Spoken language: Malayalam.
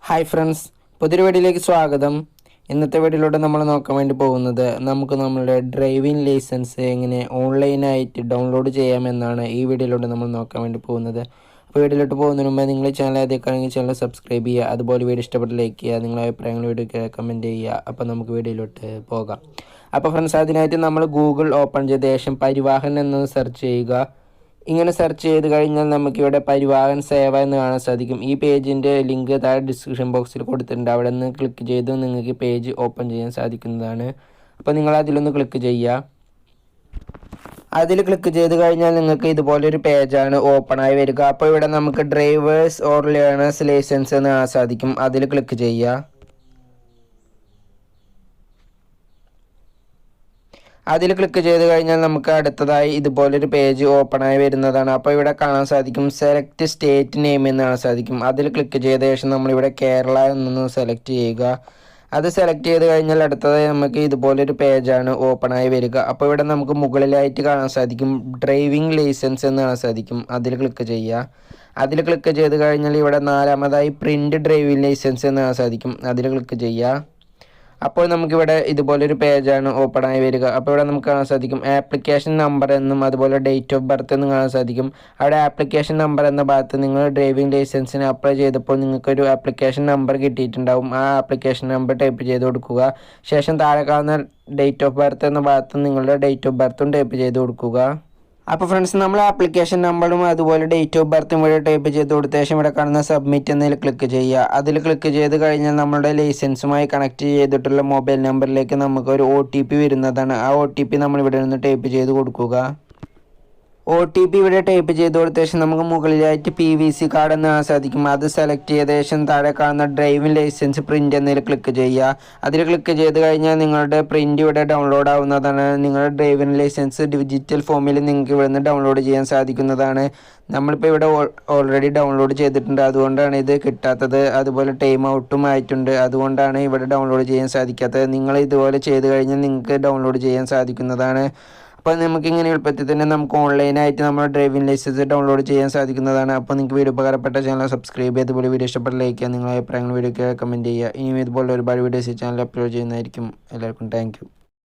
ഹായ് ഫ്രണ്ട്സ്, പുതിയൊരു വീഡിയോയിലേക്ക് സ്വാഗതം. ഇന്നത്തെ വീഡിയോയിലൂടെ നമ്മൾ നോക്കാൻ വേണ്ടി പോകുന്നത് നമുക്ക് നമ്മുടെ ഡ്രൈവിംഗ് ലൈസൻസ് എങ്ങനെ ഓൺലൈനായിട്ട് ഡൗൺലോഡ് ചെയ്യാമെന്നാണ് ഈ വീഡിയോയിലൂടെ നമ്മൾ നോക്കാൻ വേണ്ടി പോകുന്നത്. അപ്പോൾ വീഡിയോയിലോട്ട് പോകുന്നതിന് മുമ്പ് നിങ്ങൾ ചാനൽ ആദ്യമാണെങ്കിൽ ചാനൽ സബ്സ്ക്രൈബ് ചെയ്യുക, അതുപോലെ വീഡിയോ ഇഷ്ടപ്പെട്ട് ലൈക്ക് ചെയ്യുക, നിങ്ങളുടെ അഭിപ്രായങ്ങൾ വീഡിയോ കമൻറ്റ് ചെയ്യുക. അപ്പോൾ നമുക്ക് വീഡിയോയിലോട്ട് പോകാം. അപ്പോൾ ഫ്രണ്ട്സ്, അതിനായിട്ട് നമ്മൾ ഗൂഗിൾ ഓപ്പൺ ചെയ്ത ശേഷം പരിവാഹൻ എന്ന് സെർച്ച് ചെയ്യുക. ഇങ്ങനെ സെർച്ച് ചെയ്ത് കഴിഞ്ഞാൽ നമുക്കിവിടെ പരിവാഹൻ സേവ എന്ന് കാണാൻ സാധിക്കും. ഈ പേജിൻ്റെ ലിങ്ക് താഴെ ഡിസ്ക്രിപ്ഷൻ ബോക്സിൽ കൊടുത്തിട്ടുണ്ട്. അവിടെ നിന്ന് ക്ലിക്ക് ചെയ്ത് നിങ്ങൾക്ക് പേജ് ഓപ്പൺ ചെയ്യാൻ സാധിക്കുന്നതാണ്. അപ്പോൾ നിങ്ങൾ അതിലൊന്ന് ക്ലിക്ക് ചെയ്യുക. അതിൽ ക്ലിക്ക് ചെയ്ത് കഴിഞ്ഞാൽ നിങ്ങൾക്ക് ഇതുപോലൊരു പേജാണ് ഓപ്പണായി വരിക. അപ്പോൾ ഇവിടെ നമുക്ക് ഡ്രൈവേഴ്സ് ഓർ ലേണേഴ്സ് ലൈസൻസ് എന്ന് കാണാൻ സാധിക്കും. അതിൽ ക്ലിക്ക് ചെയ്യുക. അതിൽ ക്ലിക്ക് ചെയ്ത് കഴിഞ്ഞാൽ നമുക്ക് അടുത്തതായി ഇതുപോലൊരു പേജ് ഓപ്പണായി വരുന്നതാണ്. അപ്പോൾ ഇവിടെ കാണാൻ സാധിക്കും സെലക്ട് സ്റ്റേറ്റ് നെയിം എന്ന് കാണാൻ സാധിക്കും. അതിൽ ക്ലിക്ക് ചെയ്ത ശേഷം നമ്മളിവിടെ കേരള എന്നൊന്ന് സെലക്ട് ചെയ്യുക. അത് സെലക്ട് ചെയ്ത് കഴിഞ്ഞാൽ അടുത്തതായി നമുക്ക് ഇതുപോലൊരു പേജാണ് ഓപ്പണായി വരിക. അപ്പോൾ ഇവിടെ നമുക്ക് മുകളിലായിട്ട് കാണാൻ സാധിക്കും ഡ്രൈവിംഗ് ലൈസൻസ് എന്ന് കാണാൻ സാധിക്കും. അതിൽ ക്ലിക്ക് ചെയ്യുക. അതിൽ ക്ലിക്ക് ചെയ്ത് കഴിഞ്ഞാൽ ഇവിടെ നാലാമതായി പ്രിൻ്റ് ഡ്രൈവിംഗ് ലൈസൻസ് എന്ന് കാണാൻ സാധിക്കും. അതിൽ ക്ലിക്ക് ചെയ്യുക. അപ്പോൾ നമുക്കിവിടെ ഇതുപോലൊരു പേജാണ് ഓപ്പണായി വരിക. അപ്പോൾ ഇവിടെ നമുക്ക് കാണാൻ സാധിക്കും ആപ്ലിക്കേഷൻ നമ്പർ എന്നും അതുപോലെ ഡേറ്റ് ഓഫ് ബർത്ത് എന്നും കാണാൻ സാധിക്കും. അവിടെ ആപ്ലിക്കേഷൻ നമ്പർ എന്ന ഭാഗത്ത് നിങ്ങൾ ഡ്രൈവിംഗ് ലൈസൻസിന് അപ്ലൈ ചെയ്തപ്പോൾ നിങ്ങൾക്കൊരു ആപ്ലിക്കേഷൻ നമ്പർ കിട്ടിയിട്ടുണ്ടാവും. ആ ആപ്ലിക്കേഷൻ നമ്പർ ടൈപ്പ് ചെയ്ത് കൊടുക്കുക. ശേഷം താഴെ കാണുന്ന ഡേറ്റ് ഓഫ് ബർത്ത് എന്ന ഭാഗത്ത് നിങ്ങളുടെ ഡേറ്റ് ഓഫ് ബർത്തും ടൈപ്പ് ചെയ്ത് കൊടുക്കുക. അപ്പോൾ ഫ്രണ്ട്സ്, നമ്മൾ ആപ്ലിക്കേഷൻ നമ്പറും അതുപോലെ ഡേറ്റ് ഓഫ് ബർത്തും ഇവിടെ ടൈപ്പ് ചെയ്ത് കൊടുത്ത ശേഷം ഇവിടെ കാണുന്ന സബ്മിറ്റ് എന്നതിൽ ക്ലിക്ക് ചെയ്യുക. അതിൽ ക്ലിക്ക് ചെയ്ത് കഴിഞ്ഞാൽ നമ്മുടെ ലൈസൻസുമായി കണക്ട് ചെയ്തിട്ടുള്ള മൊബൈൽ നമ്പറിലേക്ക് നമുക്കൊരു OTP വരുന്നതാണ്. ആ OTP നമ്മൾ ഇവിടെ നിന്ന് ടൈപ്പ് ചെയ്ത് കൊടുക്കുക. OTP ഇവിടെ ടൈപ്പ് ചെയ്ത് കൊടുത്ത ശേഷം നമുക്ക് മുകളിലായിട്ട് PVC കാർഡ് എന്ന് കാണാൻ സാധിക്കും. അത് സെലക്ട് ചെയ്ത ശേഷം താഴെ കാണുന്ന ഡ്രൈവിംഗ് ലൈസൻസ് പ്രിൻ്റ് എന്നതിൽ ക്ലിക്ക് ചെയ്യുക. അതിൽ ക്ലിക്ക് ചെയ്ത് കഴിഞ്ഞാൽ നിങ്ങളുടെ പ്രിൻ്റ് ഇവിടെ ഡൗൺലോഡ് ആവുന്നതാണ്. നിങ്ങളുടെ ഡ്രൈവിംഗ് ലൈസൻസ് ഡിജിറ്റൽ ഫോമിൽ നിങ്ങൾക്ക് ഇവിടെ നിന്ന് ഡൗൺലോഡ് ചെയ്യാൻ സാധിക്കുന്നതാണ്. നമ്മളിപ്പോൾ ഇവിടെ ഓൾറെഡി ഡൗൺലോഡ് ചെയ്തിട്ടുണ്ട്, അതുകൊണ്ടാണ് ഇത് കിട്ടാത്തത്. അതുപോലെ ടൈം ഔട്ടും ആയിട്ടുണ്ട്, അതുകൊണ്ടാണ് ഇവിടെ ഡൗൺലോഡ് ചെയ്യാൻ സാധിക്കാത്തത്. നിങ്ങൾ ഇതുപോലെ ചെയ്ത് കഴിഞ്ഞാൽ നിങ്ങൾക്ക് ഡൗൺലോഡ് ചെയ്യാൻ സാധിക്കുന്നതാണ്. അപ്പോൾ നമുക്ക് ഇങ്ങനെ എളുപ്പത്തിൽ തന്നെ നമുക്ക് ഓൺലൈനായിട്ട് നമ്മുടെ ഡ്രൈവിംഗ് ലൈസൻസ് ഡൗൺലോഡ് ചെയ്യാൻ സാധിക്കുന്നതാണ്. അപ്പോൾ നിങ്ങൾക്ക് വീഡിയോ ഉപകാരപ്പെട്ട ചാനൽ സബ്സ്ക്രൈബ് ചെയ്ത് അതുപോലെ വീഡിയോ ഇഷ്ടപ്പെട്ട ലൈക്ക് ചെയ്യുക, നിങ്ങളുടെ അഭിപ്രായങ്ങൾ വീഡിയോയ്ക്ക് കമൻറ്റ് ചെയ്യുക. ഇനിയും ഇതുപോലെ ഒരുപാട് വീഡിയോസ് ചാനൽ അപ്ലോഡ് ചെയ്യുന്നതായിരിക്കും. എല്ലാവർക്കും താങ്ക് യു.